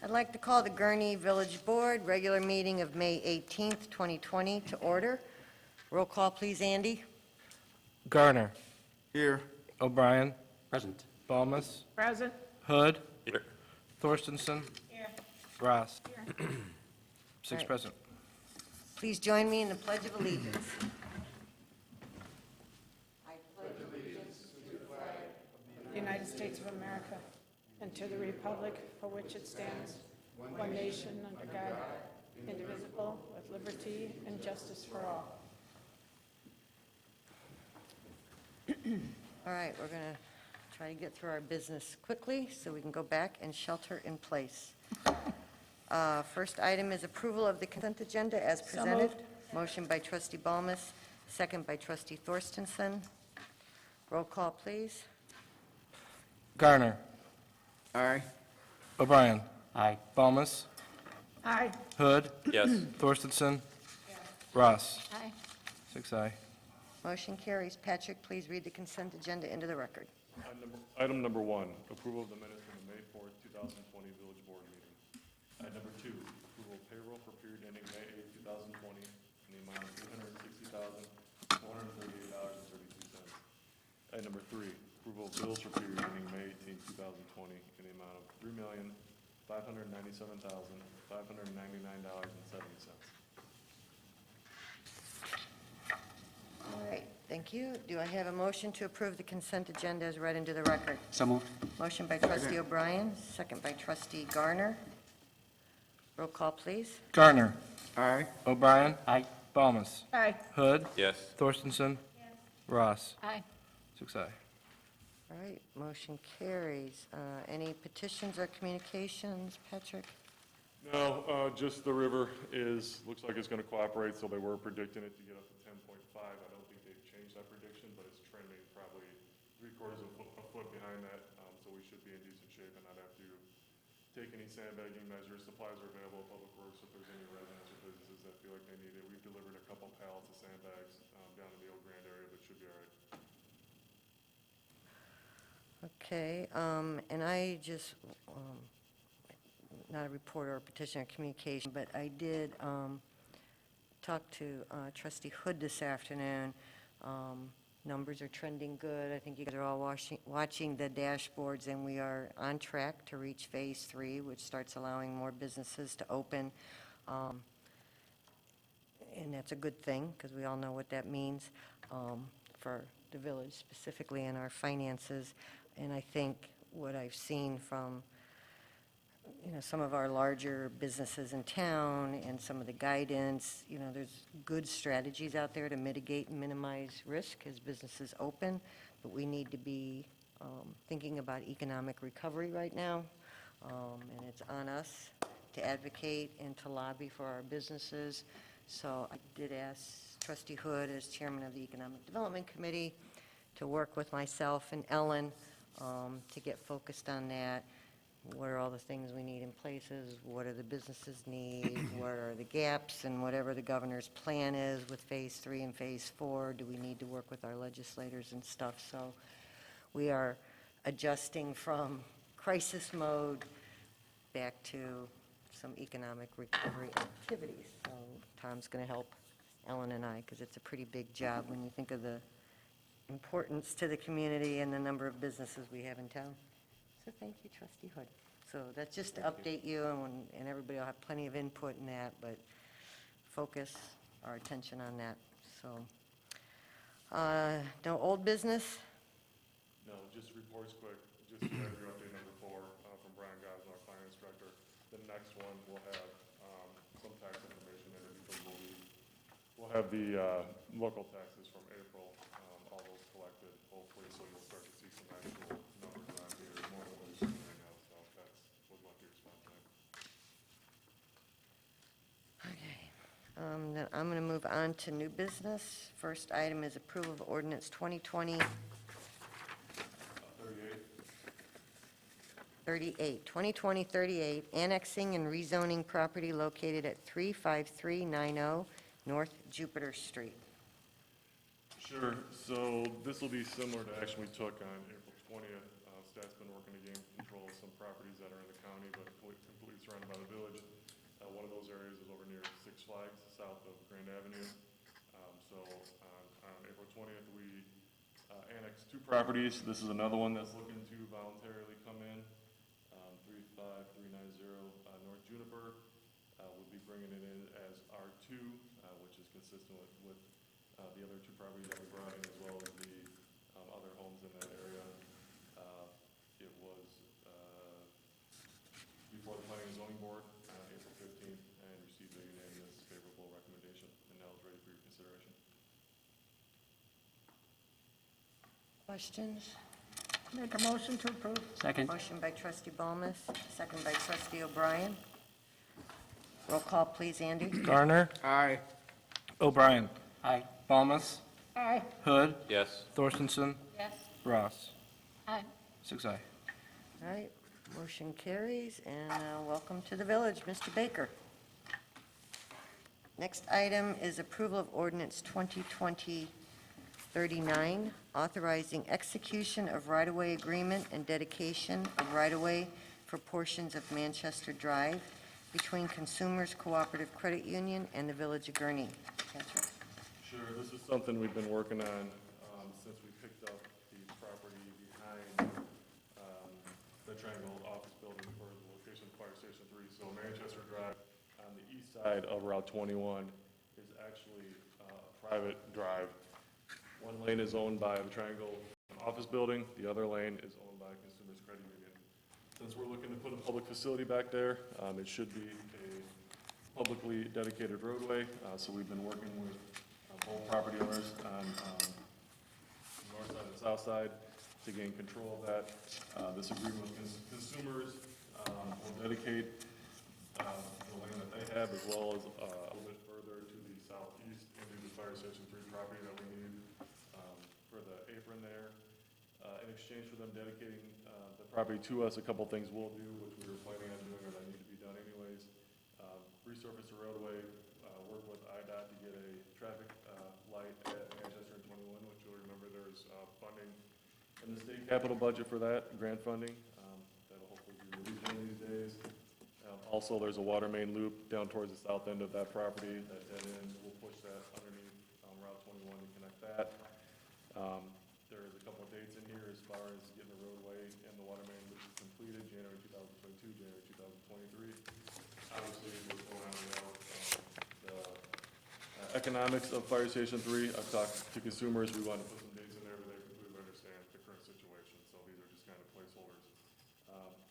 I'd like to call the Gurnee Village Board regular meeting of May 18th, 2020 to order. Roll call, please, Andy. Garner. Here. O'Brien. Present. Balmus. Present. Hood. Here. Thorstensen. Here. Ross. Six Right. present. Please join me in the Pledge of Allegiance. The United States of America, and to the republic for which it stands, one nation under God, indivisible, with liberty and justice for all. All right, we're going to try to get through our business quickly so we can go back and shelter in place. First item is approval of the consent agenda as presented. moved. Motion by trustee Balmus, second by trustee Thorstensen. Roll call, please. Garner. Aye. O'Brien. Aye. Balmus. Aye. Hood. Yes. Thorstensen. Ross. Aye. 6 aye. Motion carries. Patrick, please read the consent agenda into the record. Item number one, approval of the minutes from the May 4th, 2020 Village Board meeting. Item number two, approval of payroll for period ending May 8th, 2020 in the amount of $360,438.32. Item number three, approval of bills for period ending May 18th, 2020 in the amount of $3,597,599.70. All right, thank you. Do I have a motion to approve the consent agenda as read into the record? So moved. Motion by trustee O'Brien, second by trustee Garner. Roll call, please. Garner. Aye. O'Brien. Aye. Balmus. Aye. Hood. Yes. Thorstensen. Ross. Aye. 6 aye. All right, motion carries. Any petitions or communications, Patrick? No, just the river looks like it's going to cooperate, so they were predicting it to get up to 10.5. I don't think they've changed that prediction, but it's trending probably 3/4 of a foot behind that, so we should be in decent shape and not have to take any sandbagging measures. Supplies are available at Public Works if there's any residents or businesses that feel like they need it. We've delivered a couple pallets of sandbags down in the Oak Grand area, but should be all right. Okay, and I just, not a report or a petition or communication, but I did talk to trustee Hood this afternoon. Numbers are trending good. I think you guys are all watching the dashboards, and we are on track to reach Phase 3, which starts allowing more businesses to open. And that's a good thing, because we all know what that means for the village, specifically in our finances. And I think what I've seen from, some of our larger businesses in town and some of the guidance, there's good strategies out there to mitigate and minimize risk as businesses open, but we need to be thinking about economic recovery right now, and it's on us to advocate and to lobby for our businesses. So I did ask trustee Hood, as chairman of the Economic Development Committee, to work with myself and Ellen to get focused on that. What are all the things we need in places? What do the businesses need? What are the gaps? And whatever the governor's plan is with Phase 3 and Phase 4, do we need to work with our legislators and stuff? So we are adjusting from crisis mode back to some economic recovery activities. So Tom's going to help Ellen and I, because it's a pretty big job when you think of the importance to the community and the number of businesses we have in town. So thank you, trustee Hood. So that's just to update you, and everybody will have plenty of input in that, but focus our attention on that. So, no old business? No, just reports quick, just to have your update number 4 from Brian Gosnell, our finance director. The next one will have some tax information in it because we'll have the local taxes from April, all those collected, hopefully, so you'll start to see some actual numbers around here, more than what you're seeing right now, so that's what we'll have to respond to. Okay. Then I'm going to move on to new business. First item is approval of ordinance 2020 38, annexing and rezoning property located at 35390 North Jupiter Street. Sure, so this will be similar to action we took on April 20th. Staff's been working to gain control of some properties that are in the county, but completely surrounded by the village. One of those areas is over near Six Flags, south of Grand Avenue. So on April 20th, we annexed 2 properties. This is another one that's looking to voluntarily come in. 35390 North Juniper. We'll be bringing it in as R2, which is consistent with the other 2 properties that we brought in, as well as the other homes in that area. It was before the Planning and Zoning Board on April 15th and received a unanimous favorable recommendation, and now it's ready for your consideration. Questions? Make a motion to approve. Second. Motion by trustee Balmas, second by trustee O'Brien. Roll call, please, Andy. Garner. Aye. O'Brien. Aye. Balmas. Aye. Hood. Yes. Thorstenson. Yes. Ross. Aye. 6 aye. All right, motion carries, and welcome to the village, Mr. Baker. Next item is approval of ordinance 2020-39, authorizing execution of right-of-way agreement and dedication of right-of-way for portions of Manchester Drive between Consumers Cooperative Credit Union and the Village of Gurnee. Patrick? Sure, this is something we've been working on since we picked up the property behind the Triangle office building for the location of Fire Station 3. So Manchester Drive on the east side of Route 21 is actually a private drive. One lane is owned by the Triangle office building, the other lane is owned by Consumers Credit Union. Since we're looking to put a public facility back there, it should be a publicly dedicated roadway, so we've been working with both property owners on the north side and south side to gain control of that. This agreement with Consumers will dedicate the land that they have, as well as a little bit further to the southeast into the Fire Station 3 property that we need for the apron there. In exchange for them dedicating the property to us, a couple things we'll do, which we were planning on doing or that need to be done anyways. Resurface the roadway, work with IDOT to get a traffic light at Manchester and 21, which you'll remember there's funding in the state capital budget for that, grant funding. That'll hopefully be released one of these days. Also, there's a water main loop down towards the south end of that property, that dead end. We'll push that underneath Route 21 to connect that. There's a couple of dates in here as far as getting the roadway and the water main loop completed, January 2022, January 2023. Obviously, what's going on now, the economics of Fire Station 3, I've talked to Consumers, we want to put some dates in there, but they completely understand the current situation, so these are just kind of placeholders.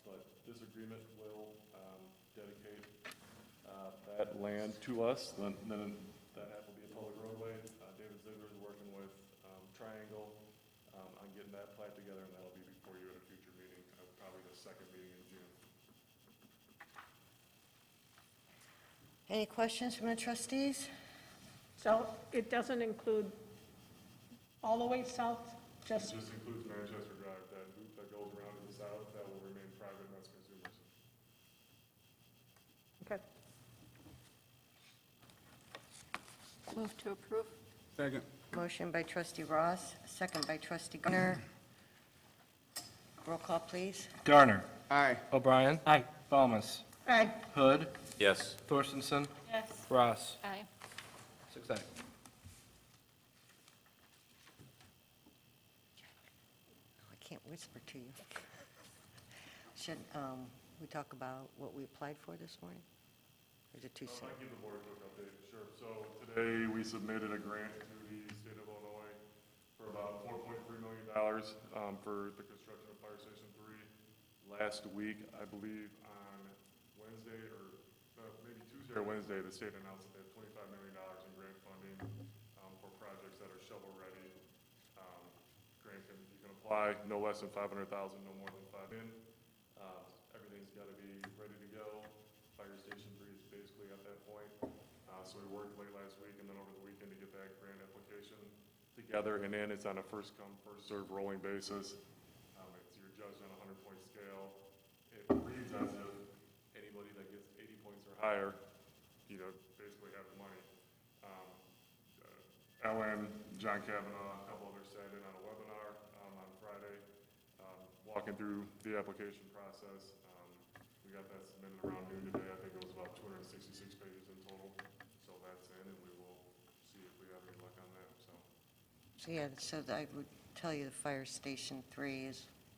But this agreement will dedicate that land to us, then that will be a public roadway. David Ziegler is working with Triangle on getting that plat together, and that'll be before you at a future meeting, probably the second meeting in June. Any questions from the trustees? So it doesn't include all the way south, It just, just includes Manchester Drive, that loop that goes around to the south, that will remain private, and that's Consumers. okay. Move to approve. Second. Motion by trustee Ross, second by trustee Gunner. Roll call, please. Garner. Aye. O'Brien. Aye. Balmas. Aye. Hood. Yes. Thorstenson. Yes. Ross. Aye. 6 aye. I can't whisper to you. Should we talk about what we applied for this morning? Or is it too If soon? I give the board a quick update, sure. So today, we submitted a grant to the state of Illinois for about $4.3 million for the construction of Fire Station 3. Last week, I believe on Wednesday, or maybe Tuesday or Wednesday, the state announced that they have $25 million in grant funding for projects that are shovel-ready. You can apply no less than $500,000, no more than $5 million. Everything's got to be ready to go. Fire Station 3 is basically at that point. So we worked late last week and then over the weekend to get that grant application together, and then it's on a first-come, first-served rolling basis. You're judged on a 100-point scale. It reads as if anybody that gets 80 points or higher, basically have the money. Ellen, John Kavanaugh, a couple others sat in on a webinar on Friday, walking through the application process. got that submitted around noon today. I think it was about 266 pages in total. So that's in, and we will see if we have any luck on that, so. So, yeah, so I would tell you the Fire Station 3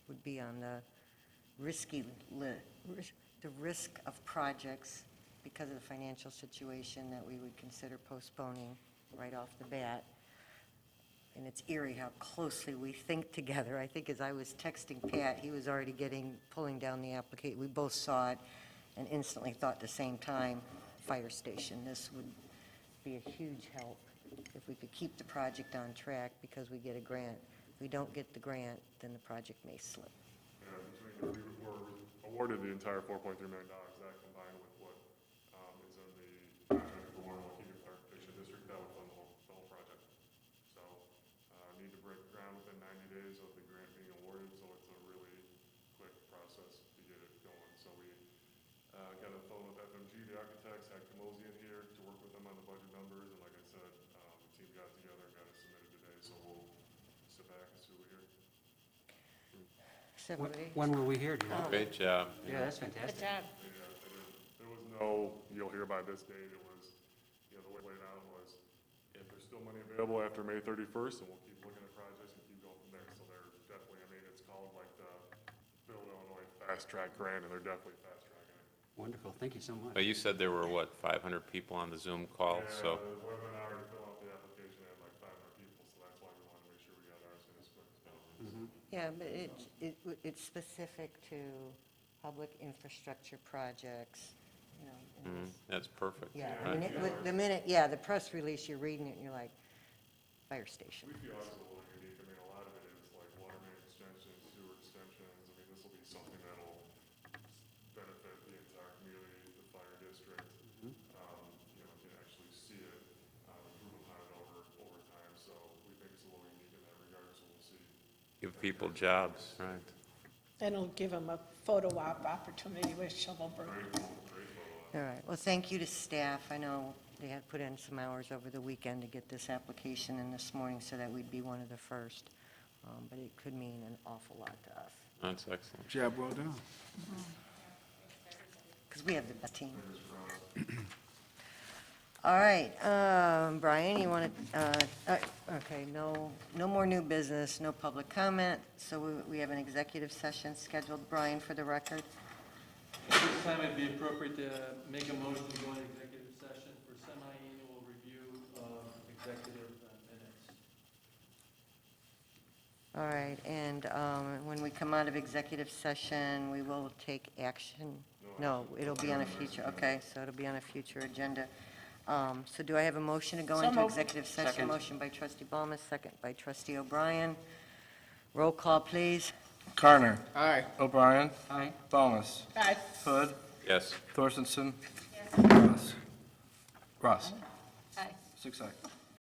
would be on the the risk of projects because of the financial situation that we would consider postponing right off the bat. And it's eerie how closely we think together. I think as I was texting Pat, he was already pulling down the application. We both saw it and instantly thought at the same time, fire station. This would be a huge help if we could keep the project on track because we get a grant. If we don't get the grant, then the project may slip. Between we were awarded the entire $4.3 million. That combined with what is in the contract for Warren Waukegan Clarification District, that would fund the whole project. So need to break ground within 90 days of the grant being awarded, so it's a really quick process to get it going. So we got a phone with FMG, the architects, had Camosi in here to work with them on the budget numbers, and like I said, the team got together and got it submitted today, so we'll sit back and see what we hear. 7 days. When will we hear? Do you know? Great job. Yeah, that's Good fantastic. job. There was no, you'll hear by this date, it was, the way it laid out was, if there's still money available after May 31st, and we'll keep looking at projects and keep going from there. So they're definitely, I mean, it's called like the Build Illinois Fast Track Grant, and they're definitely fast tracking it. Wonderful, thank you so much. Well, you said there were, what, 500 people on the Zoom call, so, The webinar to fill out the application had like 500 people, so that's why we wanted to make sure we got ours in as quick as possible. Yeah, but it's specific to public infrastructure projects, you know. and this- that's perfect. Yeah, I Right. mean, the press release, you're reading it and you're like, fire station. We feel ours is a little unique. I mean, a lot of it is like water main extensions, sewer extensions. I mean, this will be something that'll benefit the entire community, the fire district. You know, can actually see it, improve upon it over time. So we think it's a little unique in that regard, so we'll see. Give people jobs, right. And it'll give them a photo op opportunity with Shovelberg. All right, well, thank you to staff. I know they had put in some hours over the weekend to get this application in this morning so that we'd be one of the first. But it could mean an awful lot to us, That's excellent. Job well done. because we have the best team. All right, Brian, you want to, okay, no more new business, no public comment, so we have an executive session scheduled, Brian, for the record. At this time, it'd be appropriate to make a motion to go into executive session for semi-annual review of executive minutes. All right, and when we come out of executive session, we will take action? No, it'll be on a future, okay, so it'll be on a future agenda. So do I have a motion to go So into moved. executive session? Second. Motion by trustee Ballmer, second by trustee O'Brien. Roll call, please. Carner. Aye. O'Brien. Aye. Thomas. Aye. Hood. Yes. Thorstenson. Ross. Ross. Aye. 6 ayes.